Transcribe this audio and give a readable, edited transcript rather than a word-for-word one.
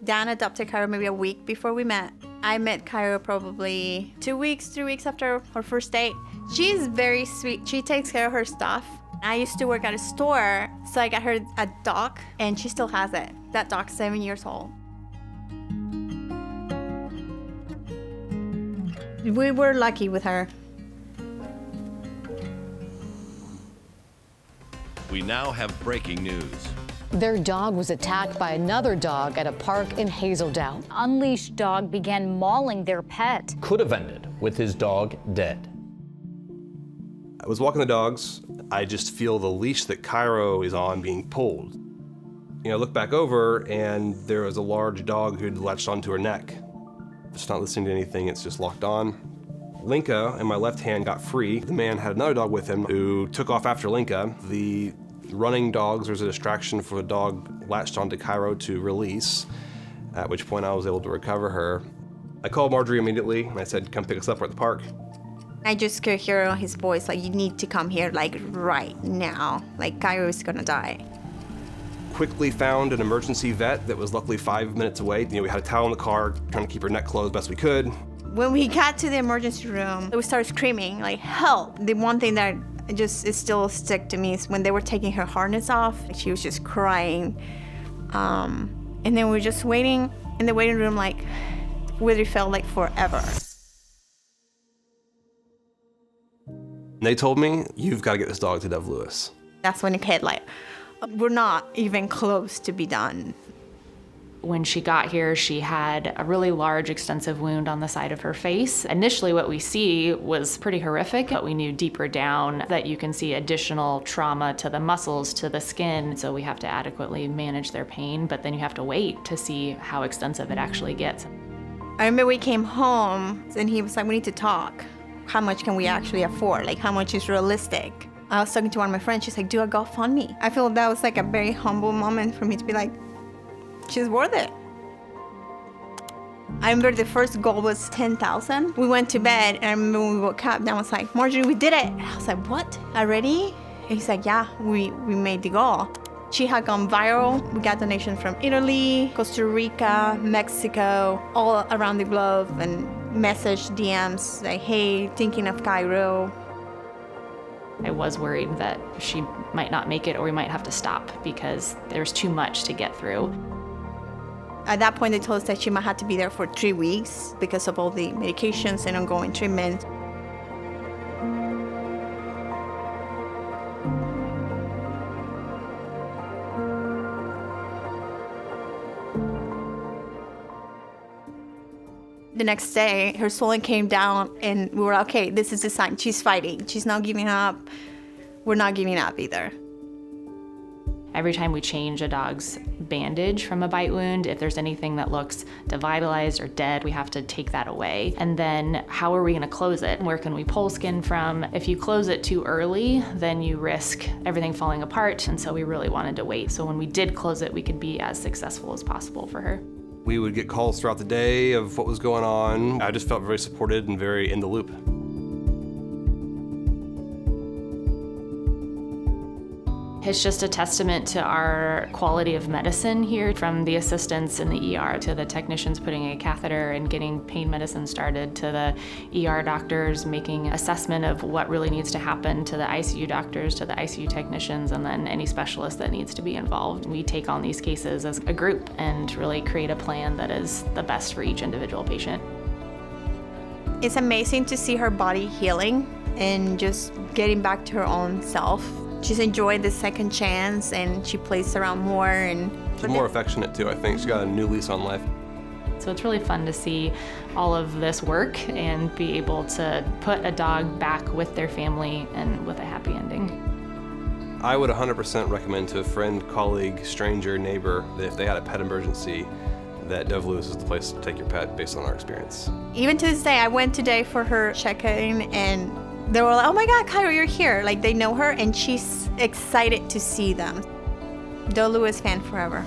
Dan adopted Cairo maybe a week before we met. I met Cairo probably 2 weeks, 3 weeks after our first date. She's very sweet. She takes care of her stuff. I used to work at a store, so I got her a dog, and she still has it. That dog's 7 years old. We were lucky with her. We now have breaking news. Their dog was attacked by another dog at a park in Hazeldown. Unleashed dog began mauling their pet. Could have ended with his dog dead. I was walking the dogs. I just feel the leash that Cairo is on being pulled. I look back over, and there was a large dog who'd latched onto her neck. It's not listening to anything, it's just locked on. Linka, in my left hand, got free. The man had another dog with him who took off after Linka. The running dogs, there was a distraction for the dog latched onto Cairo to release, at which point I was able to recover her. I called Marjorie immediately, and I said, come pick us up, we're at the park. I just could hear his voice, like, you need to come here, like, right now. Like, Cairo is gonna die. Quickly found an emergency vet that was luckily 5 minutes away. We had a towel in the car, trying to keep her neck closed best we could. When we got to the emergency room, we started screaming, like, help. The one thing that it still stick to me is when they were taking her harness off, she was just crying. And then we were just waiting in the waiting room, like, really felt like forever. They told me, you've got to get this dog to Dove Lewis. That's when it hit, like, we're not even close to be done. When she got here, she had a really large, extensive wound on the side of her face. Initially, what we see was pretty horrific, but we knew deeper down that you can see additional trauma to the muscles, to the skin, so we have to adequately manage their pain, but then you have to wait to see how extensive it actually gets. I remember we came home, and he was like, we need to talk. How much can we actually afford? Like, how much is realistic? I was talking to one of my friends, she's like, do a GoFundMe. I feel that was like a very humble moment for me to be like, she's worth it. I remember the first goal was 10,000. We went to bed, and I remember when we woke up, Dan was like, Marjorie, we did it. And I was like, what? Already? And he's like, yeah, we made the goal. She had gone viral. We got donations from Italy, Costa Rica, Mexico, all around the globe, and message DMs like, hey, thinking of Cairo. I was worried that she might not make it, or we might have to stop because there's too much to get through. At that point, they told us that she might have to be there for 3 weeks because of all the medications and ongoing treatment. The next day, her swelling came down, and we were like, okay, this is the sign. She's fighting. She's not giving up. We're not giving up either. Every time we change a dog's bandage from a bite wound, if there's anything that looks devitalized or dead, we have to take that away. And then how are we gonna close it? Where can we pull skin from? If you close it too early, then you risk everything falling apart. And so we really wanted to wait. So when we did close it, we could be as successful as possible for her. We would get calls throughout the day of what was going on. I just felt very supported and very in the loop. It's just a testament to our quality of medicine here, from the assistants in the ER to the technicians putting a catheter and getting pain medicine started, to the ER doctors making assessment of what really needs to happen, to the ICU doctors, to the ICU technicians, and then any specialist that needs to be involved. We take on these cases as a group and really create a plan that is the best for each individual patient. It's amazing to see her body healing and just getting back to her own self. She's enjoyed the second chance, and she plays around more. And she's more affectionate too, I think. She's got a new lease on life. So it's really fun to see all of this work and be able to put a dog back with their family and with a happy ending. I would 100% recommend to a friend, colleague, stranger, neighbor, that if they had a pet emergency, that Dove Lewis is the place to take your pet based on our experience. Even to this day, I went today for her check-in, and they were like, oh my God, Cairo, you're here. Like, they know her, and she's excited to see them. Dove Lewis fan forever.